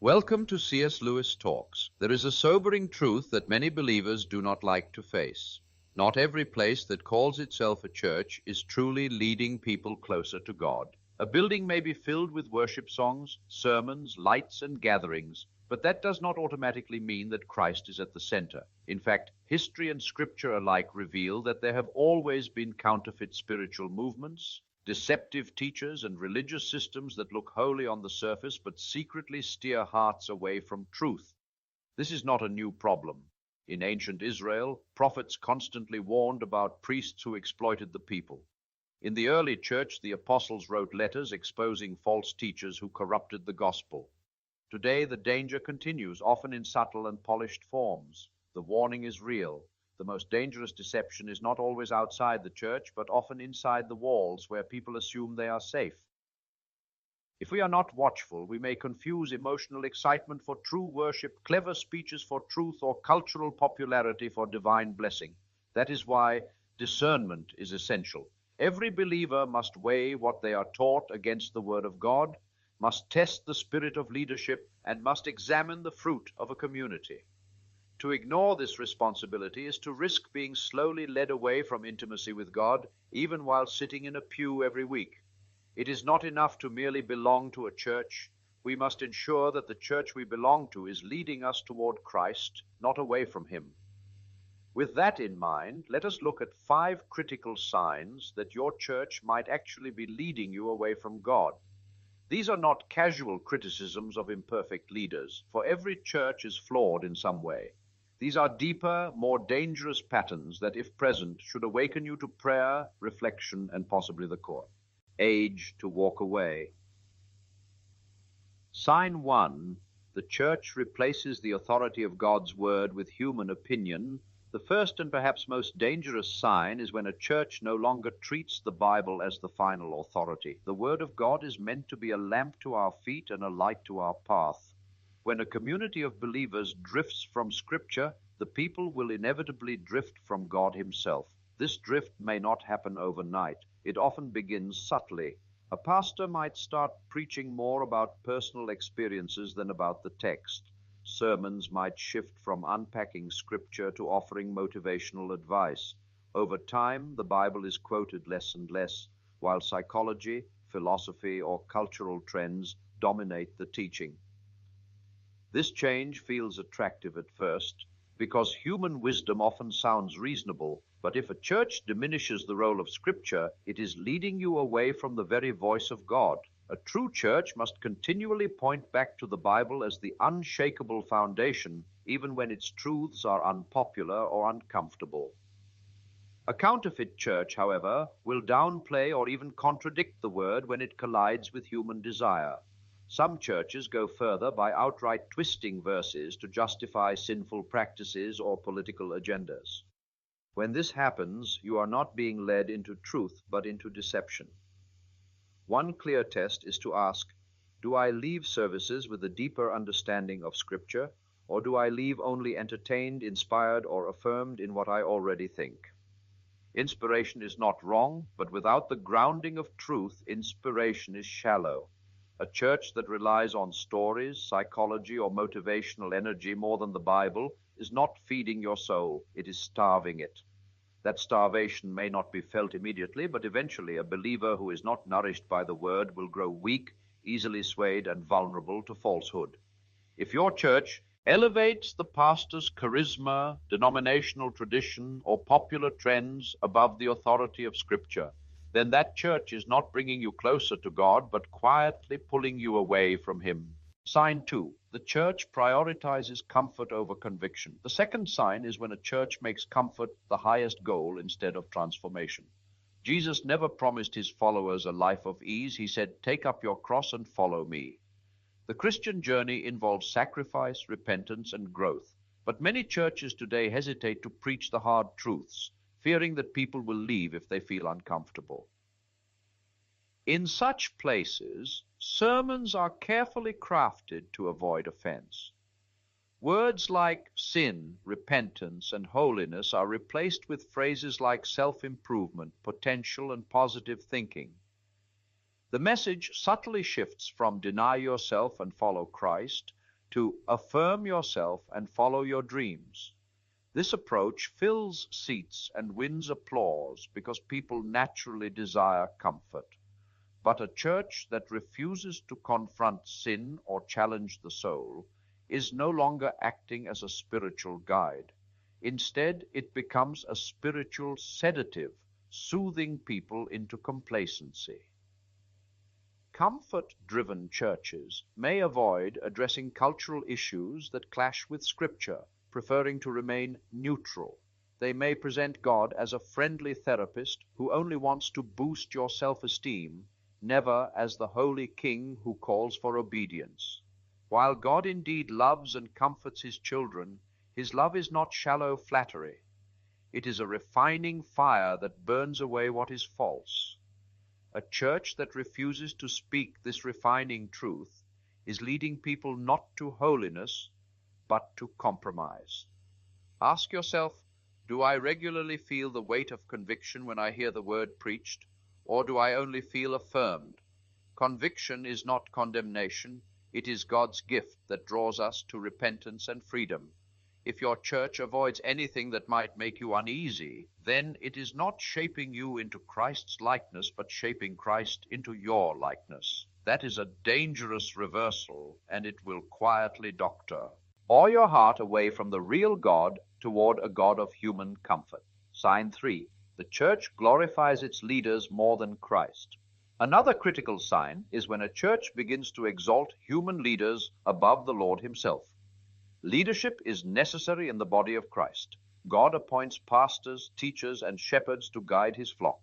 Welcome to C.S. Lewis Talks. There is a sobering truth that many believers do not like to face. Not every place that calls itself a church is truly leading people closer to God. A building may be filled with worship songs, sermons, lights, and gatherings, but that does not automatically mean that Christ is at the center. In fact, history and scripture alike reveal that there have always been counterfeit spiritual movements, deceptive teachers, and religious systems that look holy on the surface but secretly steer hearts away from truth. This is not a new problem. In ancient Israel, prophets constantly warned about priests who exploited the people. In the early church, the apostles wrote letters exposing false teachers who corrupted the gospel. Today, the danger continues, often in subtle and polished forms. The warning is real. The most dangerous deception is not always outside the church, but often inside the walls where people assume they are safe. If we are not watchful, we may confuse emotional excitement for true worship, clever speeches for truth, or cultural popularity for divine blessing. That is why discernment is essential. Every believer must weigh what they are taught against the Word of God, must test the spirit of leadership, and must examine the fruit of a community. To ignore this responsibility is to risk being slowly led away from intimacy with God, even while sitting in a pew every week. It is not enough to merely belong to a church. We must ensure that the church we belong to is leading us toward Christ, not away from Him. With that in mind, let us look at 5 critical signs that your church might actually be leading you away from God. These are not casual criticisms of imperfect leaders, for every church is flawed in some way. These are deeper, more dangerous patterns that, if present, should awaken you to prayer, reflection, and possibly the court. Age to walk away. Sign 1. The church replaces the authority of God's word with human opinion. The first and perhaps most dangerous sign is when a church no longer treats the Bible as the final authority. The word of God is meant to be a lamp to our feet and a light to our path. When a community of believers drifts from Scripture, the people will inevitably drift from God Himself. This drift may not happen overnight. It often begins subtly. A pastor might start preaching more about personal experiences than about the text. Sermons might shift from unpacking Scripture to offering motivational advice. Over time, the Bible is quoted less and less, while psychology, philosophy, or cultural trends dominate the teaching. This change feels attractive at first because human wisdom often sounds reasonable, but if a church diminishes the role of Scripture, it is leading you away from the very voice of God. A true church must continually point back to the Bible as the unshakable foundation, even when its truths are unpopular or uncomfortable. A counterfeit church, however, will downplay or even contradict the Word when it collides with human desire. Some churches go further by outright twisting verses to justify sinful practices or political agendas. When this happens, you are not being led into truth, but into deception. One clear test is to ask, do I leave services with a deeper understanding of Scripture, or do I leave only entertained, inspired, or affirmed in what I already think? Inspiration is not wrong, but without the grounding of truth, inspiration is shallow. A church that relies on stories, psychology, or motivational energy more than the Bible is not feeding your soul, it is starving it. That starvation may not be felt immediately, but eventually a believer who is not nourished by the Word will grow weak, easily swayed, and vulnerable to falsehood. If your church elevates the pastor's charisma, denominational tradition, or popular trends above the authority of Scripture, then that church is not bringing you closer to God, but quietly pulling you away from Him. Sign 2. The church prioritizes comfort over conviction. The second sign is when a church makes comfort the highest goal instead of transformation. Jesus never promised His followers a life of ease. He said, "Take up your cross and follow me." The Christian journey involves sacrifice, repentance, and growth. But many churches today hesitate to preach the hard truths, fearing that people will leave if they feel uncomfortable. In such places, sermons are carefully crafted to avoid offense. Words like sin, repentance, and holiness are replaced with phrases like self-improvement, potential, and positive thinking. The message subtly shifts from deny yourself and follow Christ to affirm yourself and follow your dreams. This approach fills seats and wins applause because people naturally desire comfort. But a church that refuses to confront sin or challenge the soul is no longer acting as a spiritual guide. Instead, it becomes a spiritual sedative, soothing people into complacency. Comfort-driven churches may avoid addressing cultural issues that clash with Scripture, preferring to remain neutral. They may present God as a friendly therapist who only wants to boost your self-esteem, never as the holy king who calls for obedience. While God indeed loves and comforts his children, his love is not shallow flattery. It is a refining fire that burns away what is false. A church that refuses to speak this refining truth is leading people not to holiness, but to compromise. Ask yourself, do I regularly feel the weight of conviction when I hear the word preached, or do I only feel affirmed? Conviction is not condemnation, it is God's gift that draws us to repentance and freedom. If your church avoids anything that might make you uneasy, then it is not shaping you into Christ's likeness, but shaping Christ into your likeness. That is a dangerous reversal, and it will quietly doctor or your heart away from the real God toward a God of human comfort. Sign 3. The church glorifies its leaders more than Christ. Another critical sign is when a church begins to exalt human leaders above the Lord himself. Leadership is necessary in the body of Christ. God appoints pastors, teachers, and shepherds to guide his flock.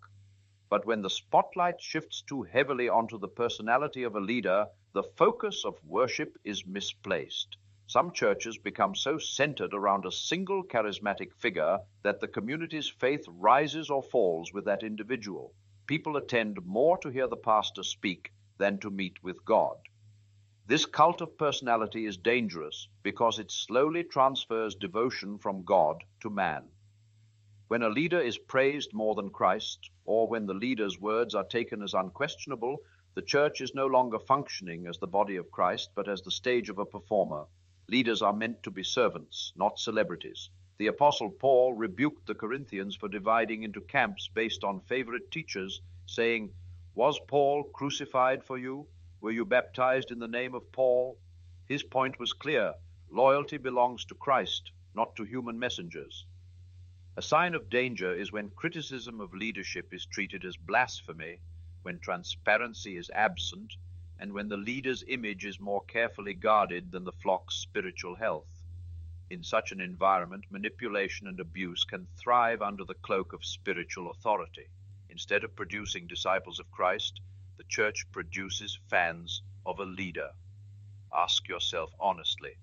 But when the spotlight shifts too heavily onto the personality of a leader, the focus of worship is misplaced. Some churches become so centered around a single charismatic figure that the community's faith rises or falls with that individual. People attend more to hear the pastor speak than to meet with God. This cult of personality is dangerous because it slowly transfers devotion from God to man. When a leader is praised more than Christ, or when the leader's words are taken as unquestionable, the church is no longer functioning as the body of Christ, but as the stage of a performer. Leaders are meant to be servants, not celebrities. The Apostle Paul rebuked the Corinthians for dividing into camps based on favorite teachers, saying, "Was Paul crucified for you? Were you baptized in the name of Paul?" His point was clear. Loyalty belongs to Christ, not to human messengers. A sign of danger is when criticism of leadership is treated as blasphemy, when transparency is absent, and when the leader's image is more carefully guarded than the flock's spiritual health. In such an environment, manipulation and abuse can thrive under the cloak of spiritual authority. Instead of producing disciples of Christ, the church produces fans of a leader. Ask yourself honestly,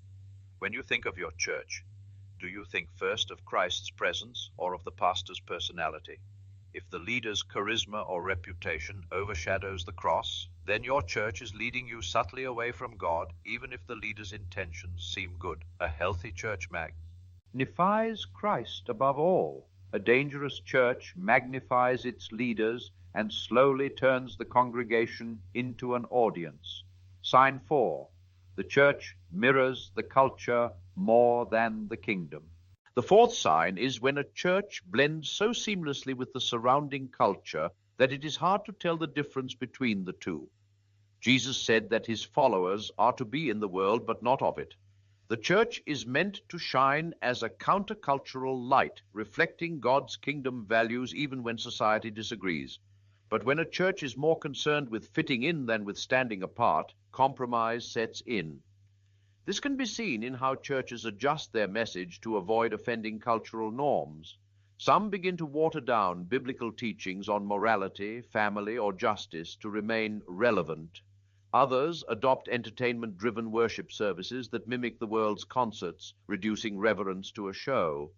when you think of your church, do you think first of Christ's presence or of the pastor's personality? If the leader's charisma or reputation overshadows the cross, then your church is leading you subtly away from God, even if the leader's intentions seem good. A healthy church magnifies Christ above all. A dangerous church magnifies its leaders and slowly turns the congregation into an audience. Sign 4. The church mirrors the culture more than the kingdom. The fourth sign is when a church blends so seamlessly with the surrounding culture that it is hard to tell the difference between the two. Jesus said that his followers are to be in the world, but not of it. The church is meant to shine as a countercultural light, reflecting God's kingdom values even when society disagrees. But when a church is more concerned with fitting in than with standing apart, compromise sets in. This can be seen in how churches adjust their message to avoid offending cultural norms. Some begin to water down biblical teachings on morality, family, or justice to remain relevant. Others adopt entertainment-driven worship services that mimic the world's concerts, reducing reverence to a show.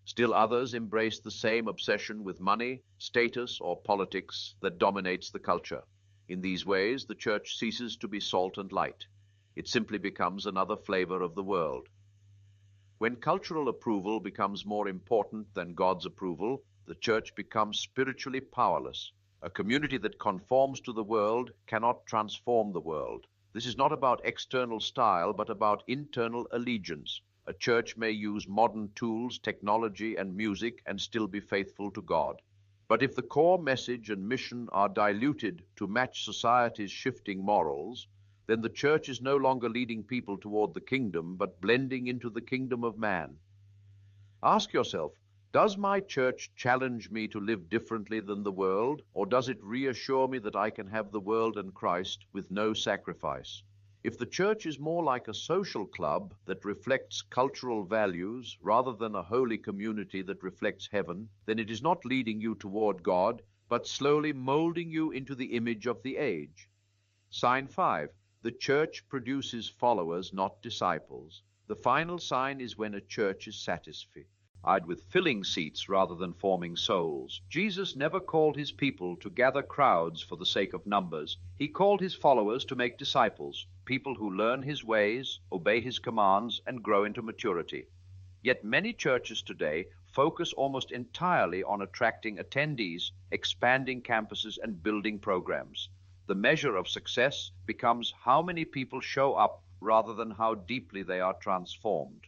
Still others embrace the same obsession with money, status, or politics that dominates the culture. In these ways, the church ceases to be salt and light. It simply becomes another flavor of the world. When cultural approval becomes more important than God's approval, the church becomes spiritually powerless. A community that conforms to the world cannot transform the world. This is not about external style, but about internal allegiance. A church may use modern tools, technology, and music and still be faithful to God. But if the core message and mission are diluted to match society's shifting morals, then the church is no longer leading people toward the kingdom, but blending into the kingdom of man. Ask yourself, does my church challenge me to live differently than the world, or does it reassure me that I can have the world and Christ with no sacrifice? If the church is more like a social club that reflects cultural values rather than a holy community that reflects heaven, then it is not leading you toward God, but slowly molding you into the image of the age. Sign 5. The church produces followers, not disciples. The final sign is when a church is satisfied with filling seats rather than forming souls. Jesus never called his people to gather crowds for the sake of numbers. He called his followers to make disciples, people who learn his ways, obey his commands, and grow into maturity. Yet many churches today focus almost entirely on attracting attendees, expanding campuses, and building programs. The measure of success becomes how many people show up rather than how deeply they are transformed.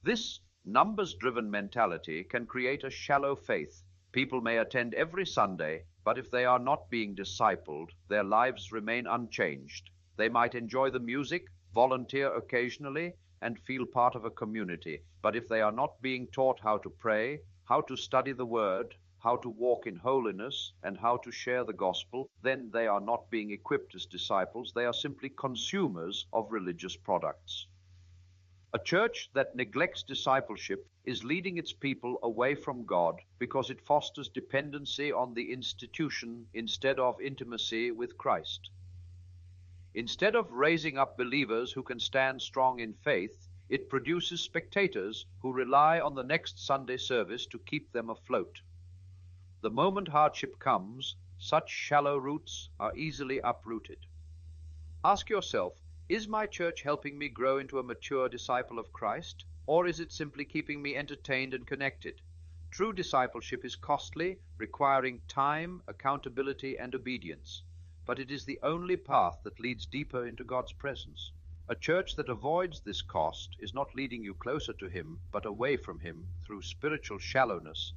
This numbers-driven mentality can create a shallow faith. People may attend every Sunday, but if they are not being discipled, their lives remain unchanged. They might enjoy the music, volunteer occasionally, and feel part of a community, but if they are not being taught how to pray, how to study the Word, how to walk in holiness, and how to share the gospel, then they are not being equipped as disciples. They are simply consumers of religious products. A church that neglects discipleship is leading its people away from God because it fosters dependency on the institution instead of intimacy with Christ. Instead of raising up believers who can stand strong in faith, it produces spectators who rely on the next Sunday service to keep them afloat. The moment hardship comes, such shallow roots are easily uprooted. Ask yourself, is my church helping me grow into a mature disciple of Christ, or is it simply keeping me entertained and connected? True discipleship is costly, requiring time, accountability, and obedience, but it is the only path that leads deeper into God's presence. A church that avoids this cost is not leading you closer to Him, but away from Him through spiritual shallowness.